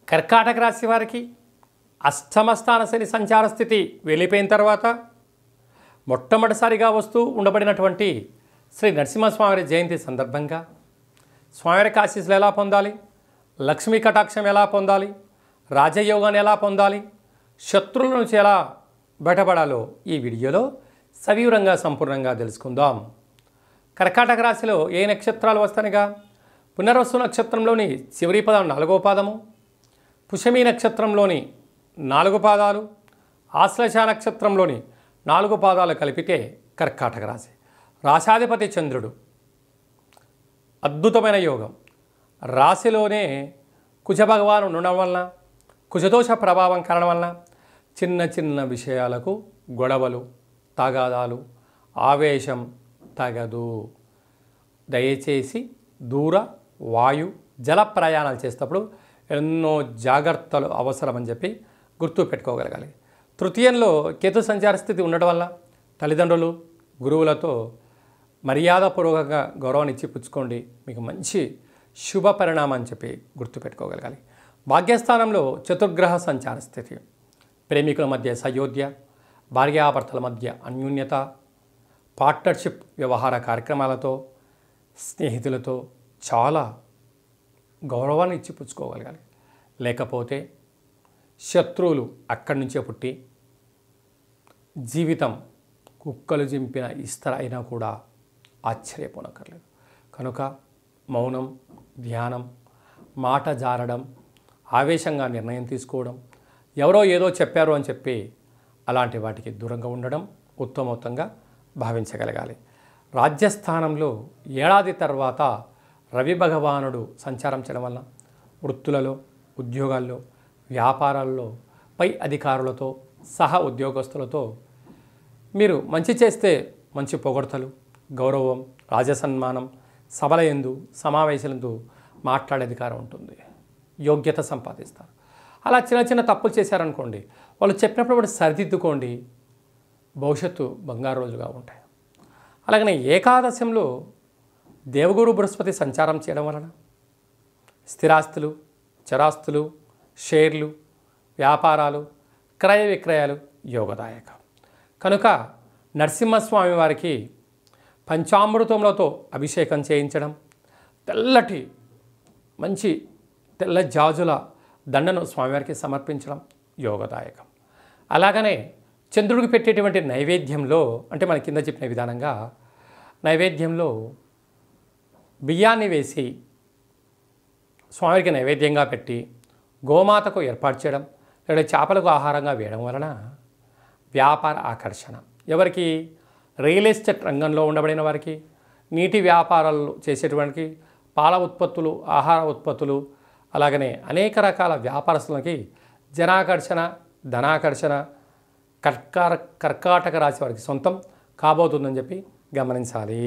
కర్కాటక రాశి వారికి అష్టమ స్థాన శని సంచార స్థితి వెళ్ళిపోయిన తర్వాత మొట్టమొదటిసారిగా వస్తూ ఉండబడినటువంటి శ్రీ నరసింహస్వామి జయంతి సందర్భంగా స్వామివారికి ఆశీస్సులు ఎలా పొందాలి, లక్ష్మీ కటాక్షం ఎలా పొందాలి, రాజయోగాన్ని ఎలా పొందాలి, శత్రువుల నుంచి ఎలా బయటపడాలో ఈ వీడియోలో సవివరంగా సంపూర్ణంగా తెలుసుకుందాం. కర్కాటక రాశిలో ఏ నక్షత్రాలు వస్తాయిగా పునర్వసు నక్షత్రంలోని చివరి పదం 4వ పాదము, పుష్యమి నక్షత్రంలోని 4 పాదాలు, ఆశ్లేష నక్షత్రంలోని 4 పాదాలు కలిపితే కర్కాటక రాశి. రాశాధిపతి చంద్రుడు, అద్భుతమైన యోగం. రాశిలోనే కుజ భగవాను ఉండడం వలన, కుజదోష ప్రభావం కారణం వలన చిన్న చిన్న విషయాలకు గొడవలు, తగాదాలు, ఆవేశం తగదు. దయచేసి దూర వాయు జల ప్రయాణాలు చేసేటప్పుడు ఎన్నో జాగ్రత్తలు అవసరమని చెప్పి గుర్తు పెట్టుకోగలగాలి. తృతీయంలో కేతు సంచార స్థితి ఉండడం వల్ల తల్లిదండ్రులు, గురువులతో మర్యాదపూర్వకంగా గౌరవాన్ని ఇచ్చి పుచ్చుకోండి, మీకు మంచి శుభ పరిణామం అని చెప్పి గుర్తుపెట్టుకోగలగాలి. భాగ్యస్థానంలో చతుర్గ్రహ సంచార స్థితి, ప్రేమికుల మధ్య సయోధ్య, భార్యాభర్తల మధ్య అన్యోన్యత, పార్ట్నర్షిప్ వ్యవహార కార్యక్రమాలతో స్నేహితులతో చాలా గౌరవాన్ని ఇచ్చి పుచ్చుకోగలగాలి. లేకపోతే శత్రువులు అక్కడి నుంచే పుట్టి జీవితం కుక్కలు జింపిన ఇస్తర అయినా కూడా ఆశ్చర్యపోనక్కర్లేదు. కనుక మౌనం, ధ్యానం, మాట జారడం, ఆవేశంగా నిర్ణయం తీసుకోవడం, ఎవరో ఏదో చెప్పారు అని చెప్పి అలాంటి వాటికి దూరంగా ఉండడం ఉత్తమోత్తంగా భావించగలగాలి. రాజ్యస్థానంలో ఏడాది తర్వాత రవి భగవానుడు సంచారం చేయడం వల్ల వృత్తులలో, ఉద్యోగాల్లో, వ్యాపారాల్లో పై అధికారులతో సహా ఉద్యోగస్తులతో మీరు మంచి చేస్తే మంచి పొగడ్తలు, గౌరవం, రాజసన్మానం, సభల యందు, సమావేశాలందు మాట్లాడే అధికారం ఉంటుంది, యోగ్యత సంపాదిస్తారు. అలా చిన్న చిన్న తప్పులు చేశారనుకోండి, వాళ్ళు చెప్పినప్పుడు కూడా సరిదిద్దుకోండి, భవిష్యత్తు బంగారు రోజుగా ఉంటాయి. అలాగనే ఏకాదశంలో దేవగురు బృహస్పతి సంచారం చేయడం వలన స్థిరాస్తులు, చరాస్తులు, షేర్లు, వ్యాపారాలు, క్రయ విక్రయాలు యోగదాయకం. కనుక నరసింహస్వామి వారికి పంచామృతములతో అభిషేకం చేయించడం, తెల్లటి మంచి తెల్ల జాజుల దండను స్వామివారికి సమర్పించడం యోగదాయకం. అలాగనే చంద్రుడికి పెట్టేటువంటి నైవేద్యంలో, అంటే మన కింద చెప్పిన విధానంగా నైవేద్యంలో బియ్యాన్ని వేసి స్వామివారికి నైవేద్యంగా పెట్టి గోమాతకు ఏర్పాటు చేయడం, లేదా చేపలకు ఆహారంగా వేయడం వలన వ్యాపార ఆకర్షణ, ఎవరికి రియల్ ఎస్టేట్ రంగంలో ఉండబడిన వారికి, నీటి వ్యాపారాలు చేసేటువంటి పాల ఉత్పత్తులు, ఆహార ఉత్పత్తులు, అలాగనే అనేక రకాల వ్యాపారస్తులకి జనాకర్షణ, ధనాకర్షణ కర్కాటక రాశి వారికి సొంతం కాబోతుందని చెప్పి గమనించాలి.